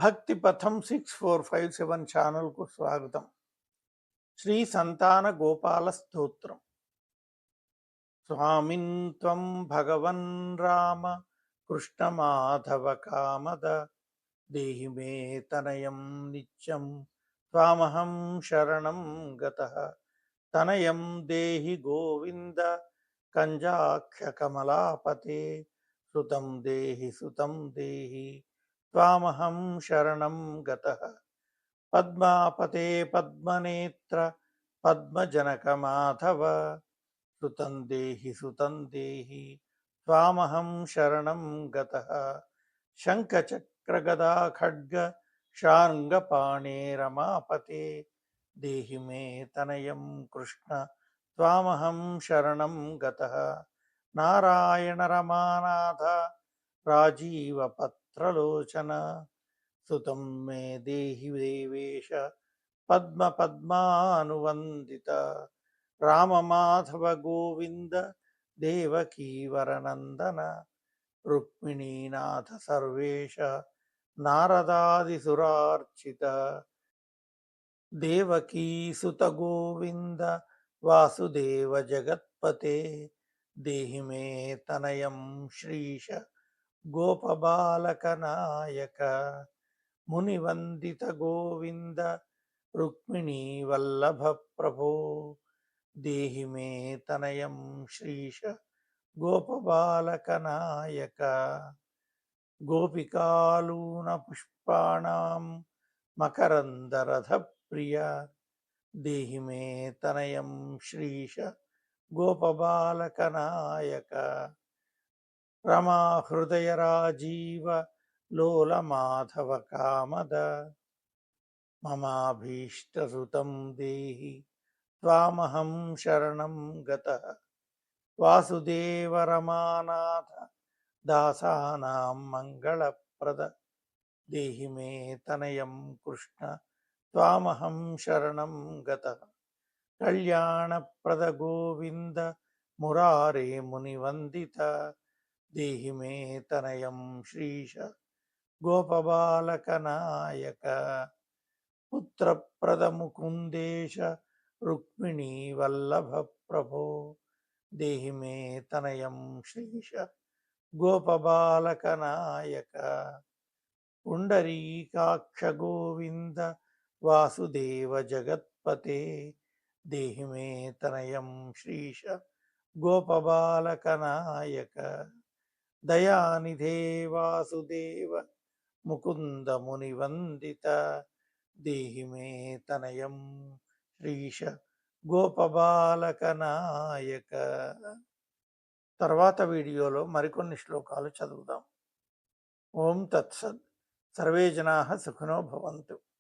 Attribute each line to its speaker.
Speaker 1: భక్తి పథం 6457 ఛానల్కు స్వాగతం. శ్రీ సంతాన గోపాల స్తోత్రం. స్వామిన్ త్వం భగవన్ రామ కృష్ణ మాధవ కామద దేహి మే తనయం నిత్యం త్వామహం శరణం గతః. తనయం దేహి గోవింద కంజాఖ్య కమలాపతే సుతం దేహి త్వామహం శరణం గతః. పద్మాపతే పద్మనేత్ర పద్మజనక మాధవ సుతం దేహి త్వామహం శరణం గతః. శంఖచక్రగదా ఖడ్గ శార్ంగపాణే రమాపతే దేహి మే తనయం కృష్ణ త్వామహం శరణం గతః. నారాయణ రమానాథ రాజీవ పత్రలోచన సుతం మే దేహి దేవేశ పద్మ పద్మానువందిత. రామ మాధవ గోవింద దేవకీ వరనందన రుక్మిణీనాథ సర్వేశ నారదాదిసురార్చిత. దేవకీ సుత గోవింద వాసుదేవ జగత్పతే దేహి మే తనయం శ్రీశ గోపబాలక నాయక. మునివందిత గోవింద రుక్మిణీ వల్లభ ప్రభో దేహి మే తనయం శ్రీశ గోపబాలక నాయక. గోపికాలూన పుష్పాణం మకరందరథ ప్రియ దేహి మే తనయం శ్రీశ గోపబాలక నాయక. రమా హృదయ రాజీవ లోల మాధవ కామద మమాభీష్టసుతం దేహి త్వామహం శరణం గతః. వాసుదేవ రమానాథ దాసానాం మంగళప్రద దేహి మే తనయం కృష్ణ త్వామహం శరణం గతః. కళ్యాణప్రద గోవింద మురారే మునివందిత దేహి మే తనయం శ్రీశ గోపబాలక నాయక. పుత్రప్రద ముకుందేశ రుక్మిణీ వల్లభ ప్రభో దేహి మే తనయం శ్రీశ గోపబాలక నాయక. పుండరీకాక్ష గోవింద వాసుదేవ జగత్పతే దేహి మే తనయం శ్రీశ గోపబాలక నాయక. దయానిధే వాసుదేవ ముకుంద మునివందిత దేహి మే తనయం శ్రీశ గోపబాలక నాయక. తర్వాత వీడియోలో మరికొన్ని శ్లోకాలు చదువుదాం. ఓం తత్సత్. సర్వే జనాః సుఖినో భవంతు.